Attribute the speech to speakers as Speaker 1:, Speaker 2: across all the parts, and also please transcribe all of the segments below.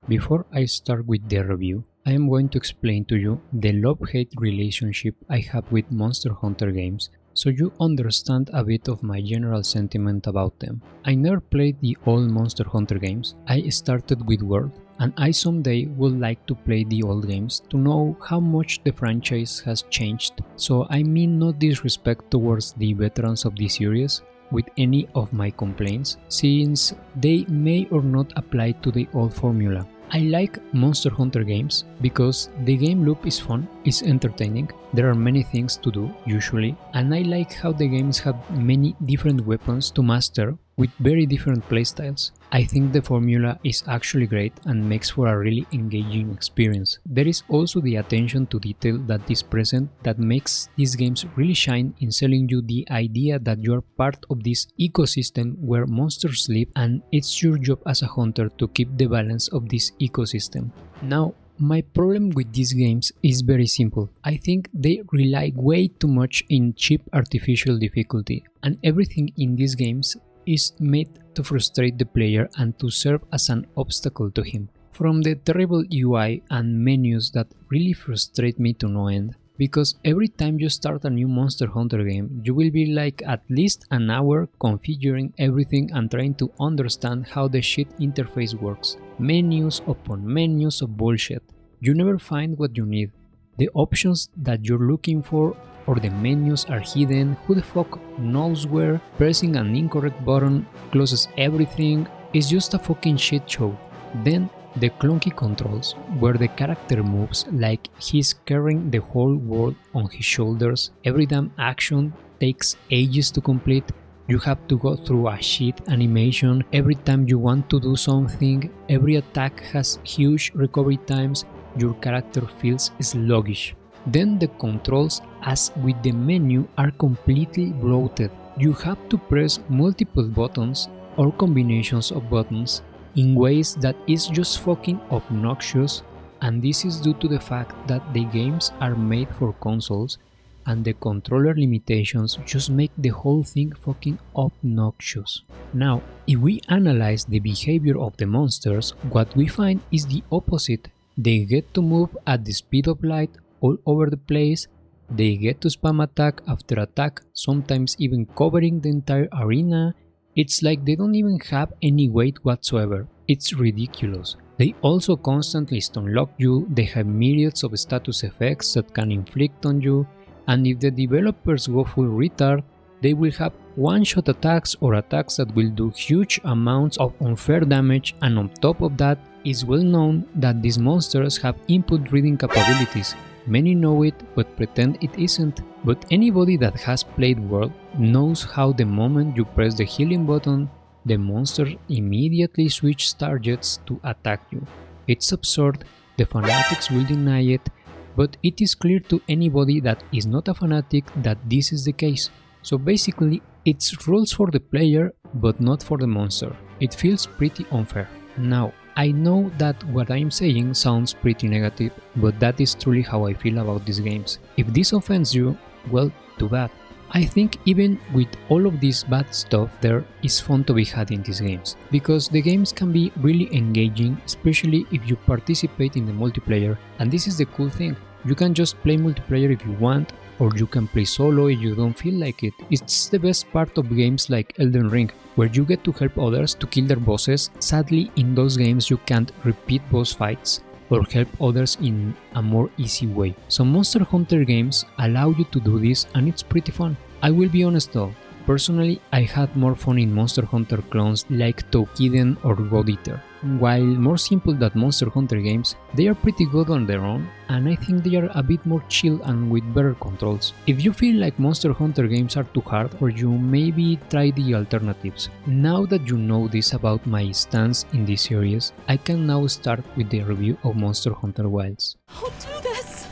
Speaker 1: Before I start with the review, I am going to explain to you the love-hate relationship I have with Monster Hunter games, so you understand a bit of my general sentiment about them. I never played the old Monster Hunter games. I started with World, and I someday would like to play the old games to know how much the franchise has changed. So I mean no disrespect towards the veterans of the series with any of my complaints, since they may or not apply to the old formula. I like Monster Hunter games because the game loop is fun, it's entertaining, there are many things to do usually, and I like how the games have many different weapons to master with very different playstyles. I think the formula is actually great and makes for a really engaging experience. There is also the attention to detail that is present that makes these games really shine in selling you the idea that you are part of this ecosystem where monsters live, and it's your job as a hunter to keep the balance of this ecosystem. Now, my problem with these games is very simple. I think they rely way too much in cheap artificial difficulty, and everything in these games is made to frustrate the player and to serve as an obstacle to him. From the terrible UI and menus that really frustrate me to no end, because every time you start a new Monster Hunter game, you will be like at least an hour configuring everything and trying to understand how the shit interface works. Menus upon menus of bullshit. You never find what you need. The options that you're looking for or the menus are hidden, who the fuck knows where, pressing an incorrect button closes everything, it's just a fucking shit show. Then the clunky controls, where the character moves like he's carrying the whole world on his shoulders, every damn action takes ages to complete, you have to go through a shit animation every time you want to do something, every attack has huge recovery times, your character feels sluggish. Then the controls, as with the menu, are completely bloated. You have to press multiple buttons or combinations of buttons in ways that is just fucking obnoxious, and this is due to the fact that the games are made for consoles and the controller limitations just make the whole thing fucking obnoxious. Now, if we analyze the behavior of the monsters, what we find is the opposite. They get to move at the speed of light all over the place, they get to spam attack after attack, sometimes even covering the entire arena. It's like they don't even have any weight whatsoever, it's ridiculous. They also constantly stun lock you, they have myriads of status effects that can inflict on you, and if the developers go full retard, they will have one-shot attacks or attacks that will do huge amounts of unfair damage, and on top of that, it's well known that these monsters have input reading capabilities. Many know it but pretend it isn't, but anybody that has played World knows how the moment you press the healing button, the monster immediately switches targets to attack you. It's absurd, the fanatics will deny it, but it is clear to anybody that is not a fanatic that this is the case. So basically, it's rules for the player but not for the monster. It feels pretty unfair. Now, I know that what I'm saying sounds pretty negative, but that is truly how I feel about these games. If this offends you, well, too bad. I think even with all of this bad stuff, there is fun to be had in these games, because the games can be really engaging, especially if you participate in the multiplayer, and this is the cool thing. You can just play multiplayer if you want, or you can play solo if you don't feel like it. It's the best part of games like Elden Ring, where you get to help others to kill their bosses. Sadly, in those games you can't repeat boss fights or help others in a more easy way. Some Monster Hunter games allow you to do this, and it's pretty fun. I will be honest though, personally I had more fun in Monster Hunter clones like Toukiden or God Eater. While more simple than Monster Hunter games, they are pretty good on their own, and I think they are a bit more chill and with better controls. If you feel like Monster Hunter games are too hard, or you maybe try the alternatives. Now that you know this about my stance in this series, I can now start with the review of Monster Hunter Wilds.
Speaker 2: I'll do this!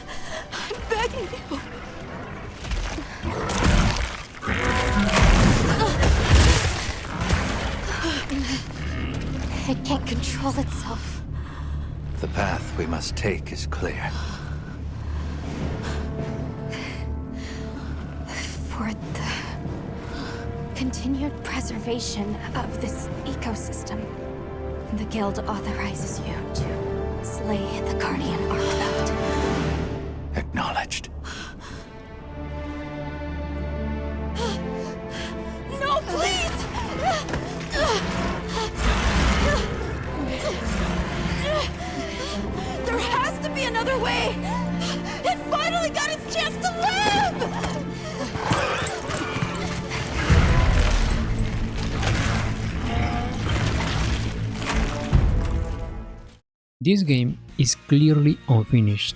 Speaker 2: I'm begging you! It can't control itself.
Speaker 3: The path we must take is clear.
Speaker 2: For the continued preservation of this ecosystem, the Guild authorizes you to slay the Guardian artifact.
Speaker 3: Acknowledged.
Speaker 2: No, please! There has to be another way! It finally got its chance to live!
Speaker 1: This game is clearly unfinished.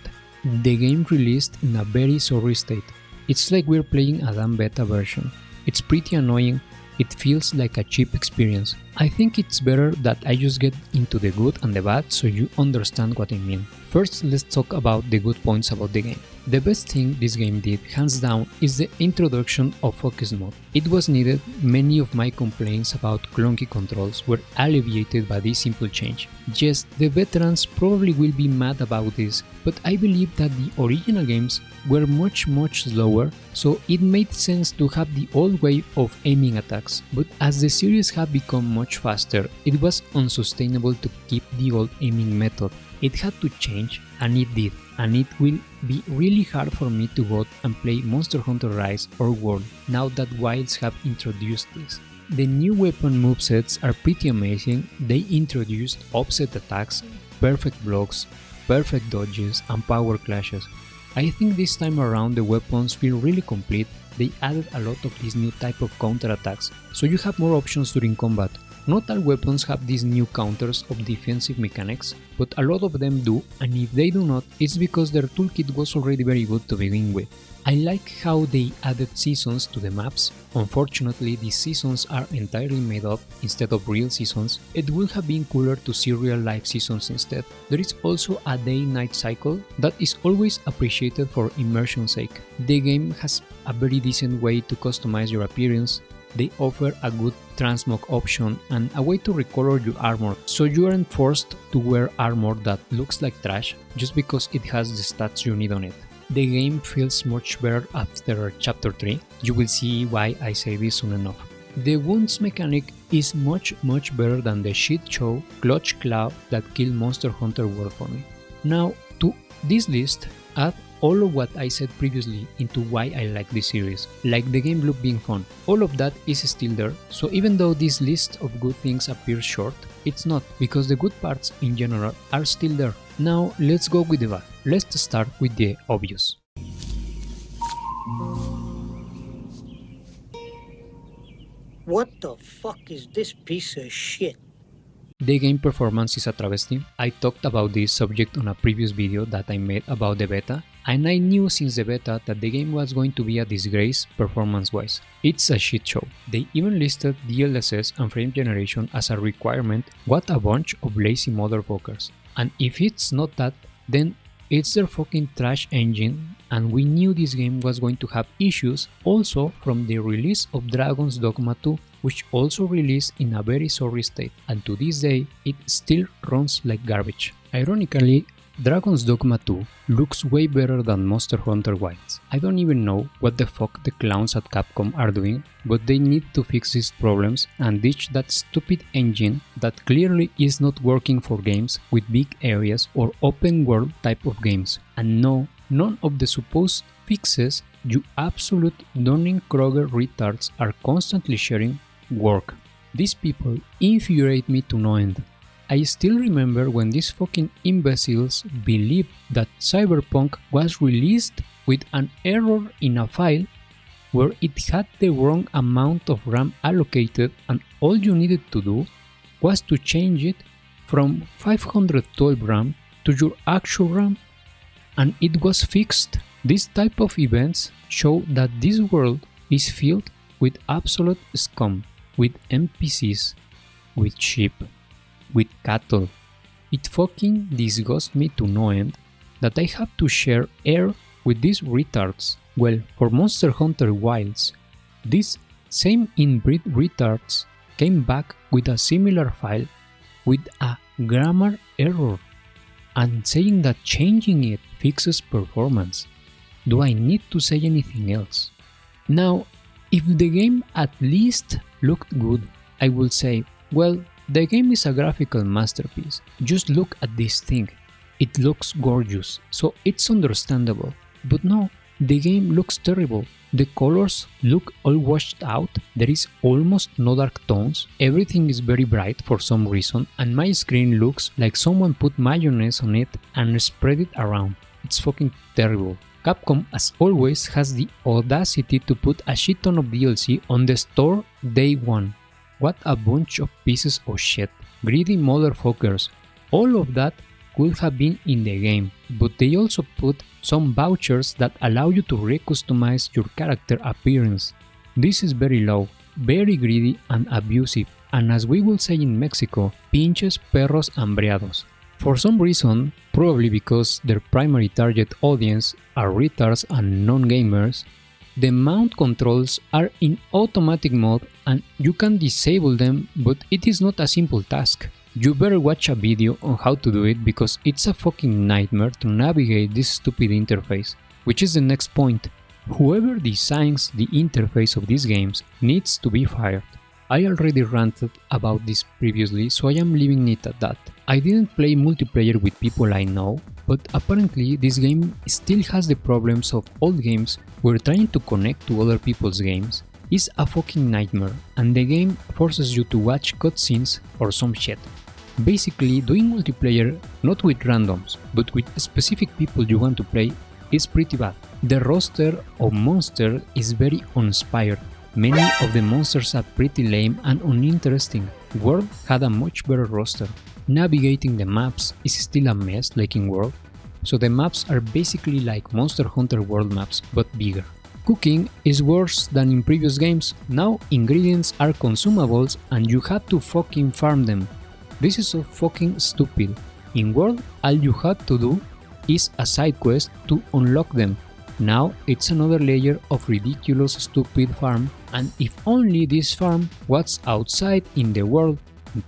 Speaker 1: The game released in a very sorry state. It's like we're playing a damn beta version. It's pretty annoying, it feels like a cheap experience. I think it's better that I just get into the good and the bad so you understand what I mean. First, let's talk about the good points about the game. The best thing this game did, hands down, is the introduction of focus mode. It was needed. Many of my complaints about clunky controls were alleviated by this simple change. Yes, the veterans probably will be mad about this, but I believe that the original games were much slower, so it made sense to have the old way of aiming attacks. But as the series have become much faster, it was unsustainable to keep the old aiming method. It had to change, and it did, and it will be really hard for me to go and play Monster Hunter Rise or World now that Wilds have introduced this. The new weapon movesets are pretty amazing. They introduced offset attacks, perfect blocks, perfect dodges, and power clashes. I think this time around the weapons feel really complete. They added a lot of these new type of counter attacks, so you have more options during combat. Not all weapons have these new counters of defensive mechanics, but a lot of them do, and if they do not, it's because their toolkit was already very good to begin with. I like how they added seasons to the maps. Unfortunately, these seasons are entirely made up instead of real seasons. It would have been cooler to see real life seasons instead. There is also a day-night cycle that is always appreciated for immersion's sake. The game has a very decent way to customize your appearance. They offer a good transmog option and a way to recolor your armor, so you aren't forced to wear armor that looks like trash just because it has the stats you need on it. The game feels much better after Chapter 3, you will see why I say this soon enough. The wounds mechanic is much better than the shit show Clutch Claw that killed Monster Hunter World for me. Now, to this list, add all of what I said previously into why I like this series, like the game loop being fun. All of that is still there, so even though this list of good things appears short, it's not, because the good parts in general are still there. Now let's go with the bad. Let's start with the obvious.
Speaker 4: What the fuck is this piece of shit?
Speaker 1: The game performance is a travesty. I talked about this subject on a previous video that I made about the beta, and I knew since the beta that the game was going to be a disgrace performance-wise. It's a shit show. They even listed DLSS and frame generation as a requirement. What a bunch of lazy motherfuckers. And if it's not that, then it's their fucking trash engine, and we knew this game was going to have issues also from the release of Dragon's Dogma 2, which also released in a very sorry state, and to this day it still runs like garbage. Ironically, Dragon's Dogma 2 looks way better than Monster Hunter Wilds. I don't even know what the fuck the clowns at Capcom are doing, but they need to fix these problems and ditch that stupid engine that clearly is not working for games with big areas or open world type of games. And no, none of the supposed fixes you absolute Dunning-Kruger retards are constantly sharing work. These people infuriate me to no end. I still remember when these fucking imbeciles believed that Cyberpunk was released with an error in a file where it had the wrong amount of RAM allocated, and all you needed to do was to change it from 512 RAM to your actual RAM, and it was fixed. These type of events show that this world is filled with absolute scum, with NPCs, with sheep, with cattle. It fucking disgusts me to no end that I have to share air with these retards. Well, for Monster Hunter Wilds, these same inbreed retards came back with a similar file with a grammar error and saying that changing it fixes performance. Do I need to say anything else? Now, if the game at least looked good, I would say, well, the game is a graphical masterpiece. Just look at this thing. it looks gorgeous, so it's understandable. But no, the game looks terrible. The colors look all washed out, there is almost no dark tones, everything is very bright for some reason, and my screen looks like someone put mayonnaise on it and spread it around. It's fucking terrible. Capcom, as always, has the audacity to put a shit ton of DLC on the store day one. What a bunch of pieces of shit. Greedy motherfuckers. All of that could have been in the game, but they also put some vouchers that allow you to re-customize your character appearance. This is very low, very greedy and abusive, and as we will say in Mexico, pinches perros hambriados. For some reason, probably because their primary target audience are retards and non-gamers, the mount controls are in automatic mode and you can disable them, but it is not a simple task. You better watch a video on how to do it because it's a fucking nightmare to navigate this stupid interface. Which is the next point. Whoever designs the interface of these games needs to be fired. I already ranted about this previously, so I am leaving it at that. I didn't play multiplayer with people I know, but apparently this game still has the problems of old games where trying to connect to other people's games is a fucking nightmare, and the game forces you to watch cutscenes or some shit. Basically, doing multiplayer not with randoms, but with specific people you want to play is pretty bad. The roster of monsters is very uninspired. Many of the monsters are pretty lame and uninteresting. World had a much better roster. Navigating the maps is still a mess like in World, so the maps are basically like Monster Hunter World maps but bigger. Cooking is worse than in previous games. Now ingredients are consumables and you have to fucking farm them. This is so fucking stupid. In World, all you had to do is a side quest to unlock them. Now it's another layer of ridiculous stupid farm, and if only this farm was outside in the world,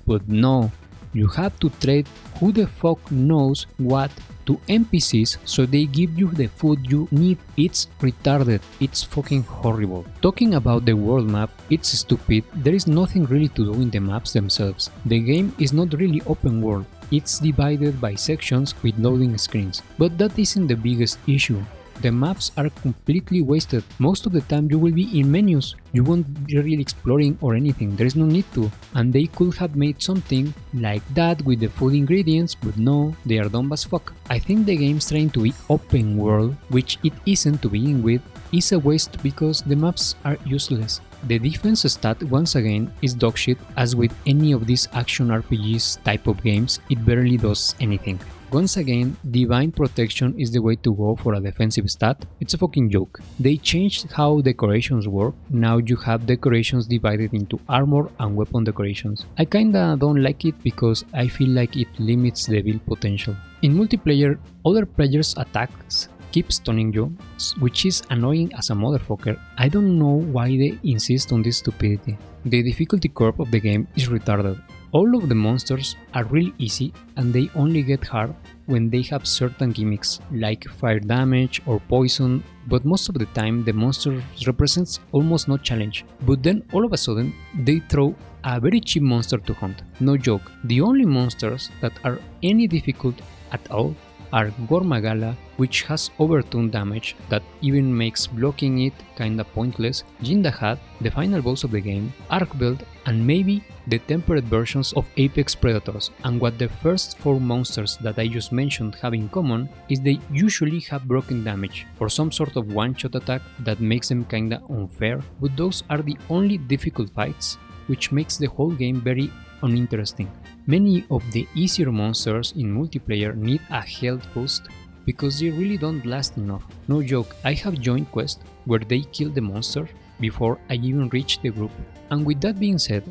Speaker 1: but no, you have to trade who the fuck knows what to NPCs so they give you the food you need. It's retarded, it's fucking horrible. Talking about the world map, it's stupid, there is nothing really to do in the maps themselves. The game is not really open world, it's divided by sections with loading screens, but that isn't the biggest issue. The maps are completely wasted. Most of the time you will be in menus, you won't be really exploring or anything, there is no need to. And they could have made something like that with the food ingredients, but no, they are dumb as fuck. I think the game's trying to be open world, which it isn't to begin with, is a waste because the maps are useless. The defense stat once again is dogshit, as with any of these action RPGs type of games, it barely does anything. Once again, divine protection is the way to go for a defensive stat. It's a fucking joke. They changed how decorations work. Now you have decorations divided into armor and weapon decorations. I kinda don't like it because I feel like it limits the build potential. In multiplayer, other players' attacks keep stunning you, which is annoying as a motherfucker. I don't know why they insist on this stupidity. The difficulty curve of the game is retarded. All of the monsters are real easy and they only get hard when they have certain gimmicks like fire damage or poison, but most of the time the monster represents almost no challenge. But then all of a sudden they throw a very cheap monster to hunt. No joke, the only monsters that are any difficult at all are Gormagala, which has overtune damage that even makes blocking it kinda pointless, Jindahad, the final boss of the game, Arkbeld, and maybe the tempered versions of Apex Predators. And what the first 4 monsters that I just mentioned have in common is they usually have broken damage, or some sort of one-shot attack that makes them kinda unfair, but those are the only difficult fights, which makes the whole game very uninteresting. Many of the easier monsters in multiplayer need a health boost because they really don't last enough. No joke, I have joined quests where they kill the monster before I even reach the group. And with that being said,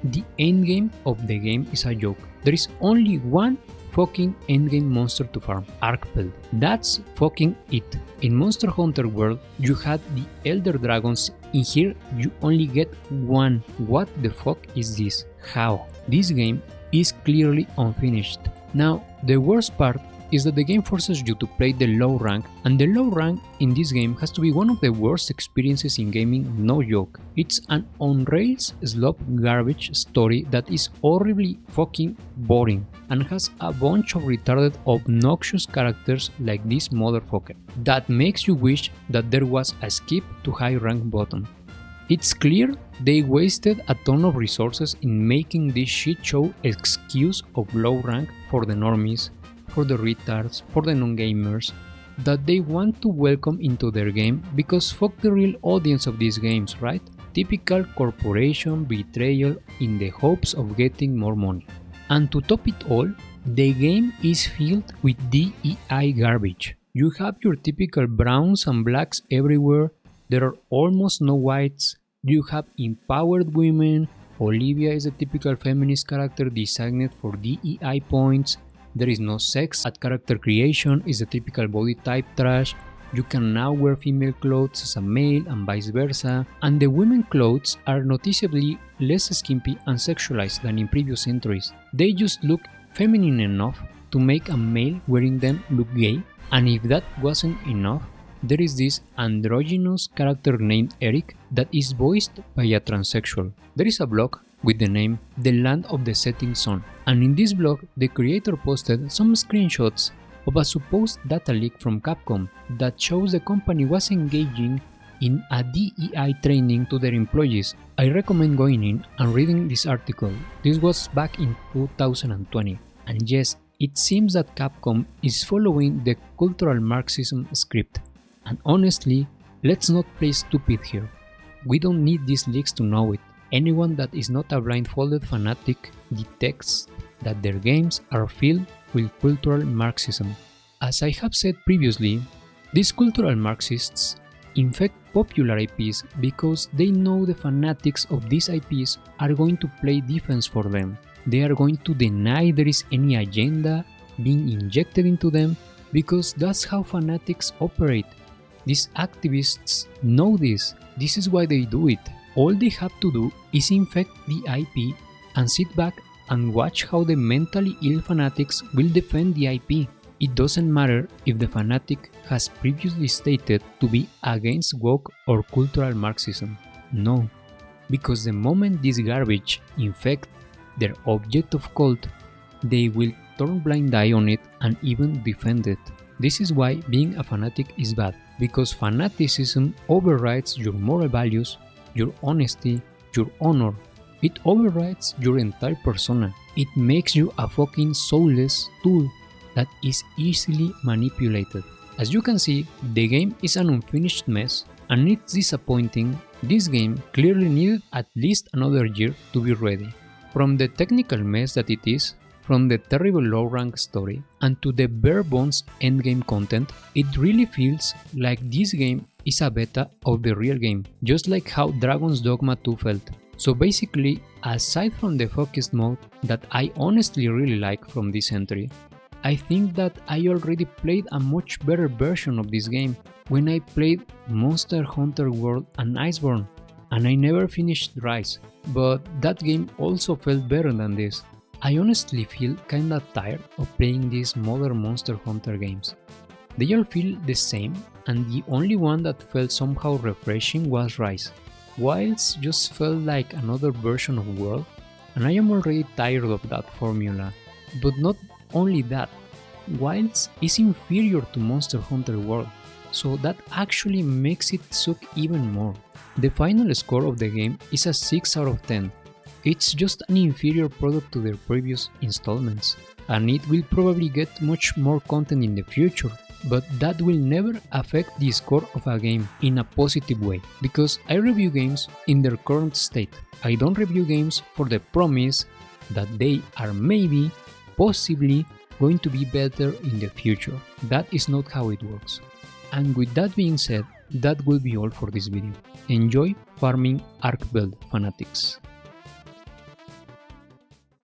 Speaker 1: the endgame of the game is a joke. There is only one fucking endgame monster to farm, Arkbeld. That's fucking it. In Monster Hunter World, you had the Elder Dragons. In here, you only get one. What the fuck is this? How? This game is clearly unfinished. Now, the worst part is that the game forces you to play the low rank, and the low rank in this game has to be one of the worst experiences in gaming, no joke. It's an on-rails slop garbage story that is horribly fucking boring and has a bunch of retarded obnoxious characters like this motherfucker that makes you wish that there was a skip to high rank button. It's clear they wasted a ton of resources in making this shit show excuse of low rank for the normies, for the retards, for the non-gamers, that they want to welcome into their game because fuck the real audience of these games, right? Typical corporation betrayal in the hopes of getting more money. And to top it all, the game is filled with DEI garbage. You have your typical browns and blacks everywhere, there are almost no whites, you have empowered women, Olivia is a typical feminist character designed for DEI points, there is no sex at character creation, is a typical body type trash, you can now wear female clothes as a male and vice versa, and the women clothes are noticeably less skimpy and sexualized than in previous entries. They just look feminine enough to make a male wearing them look gay, and if that wasn't enough, there is this androgynous character named Eric that is voiced by a transsexual. There is a blog with the name The Land of the Setting Sun, and in this blog the creator posted some screenshots of a supposed data leak from Capcom that shows the company was engaging in a DEI training to their employees. I recommend going in and reading this article. This was back in 2020, and yes, it seems that Capcom is following the cultural Marxism script. And honestly, let's not play stupid here. We don't need these leaks to know it. Anyone that is not a blindfolded fanatic detects that their games are filled with cultural Marxism. As I have said previously, these cultural Marxists infect popular IPs because they know the fanatics of these IPs are going to play defense for them. They are going to deny there is any agenda being injected into them because that's how fanatics operate. These activists know this. This is why they do it. All they have to do is infect the IP and sit back and watch how the mentally ill fanatics will defend the IP. It doesn't matter if the fanatic has previously stated to be against woke or cultural Marxism. No, because the moment this garbage infects their object of cult, they will turn blind eye on it and even defend it. This is why being a fanatic is bad, because fanaticism overrides your moral values, your honesty, your honor. It overrides your entire persona. It makes you a fucking soulless tool that is easily manipulated. As you can see, the game is an unfinished mess, and it's disappointing. This game clearly needed at least another year to be ready. From the technical mess that it is, from the terrible low rank story, and to the bare bones endgame content, it really feels like this game is a beta of the real game, just like how Dragon's Dogma 2 felt. So basically, aside from the focused mode that I honestly really like from this entry, I think that I already played a much better version of this game when I played Monster Hunter World and Iceborne, and I never finished Rise, but that game also felt better than this. I honestly feel kinda tired of playing these modern Monster Hunter games. They all feel the same, and the only one that felt somehow refreshing was Rise. Wilds just felt like another version of World, and I am already tired of that formula. But not only that, Wilds is inferior to Monster Hunter World, so that actually makes it suck even more. The final score of the game is a 6 out of 10. It's just an inferior product to their previous installments, and it will probably get much more content in the future, but that will never affect the score of a game in a positive way, because I review games in their current state. I don't review games for the promise that they are maybe, possibly, going to be better in the future. That is not how it works. And with that being said, that will be all for this video. Enjoy farming Arc Build, fanatics.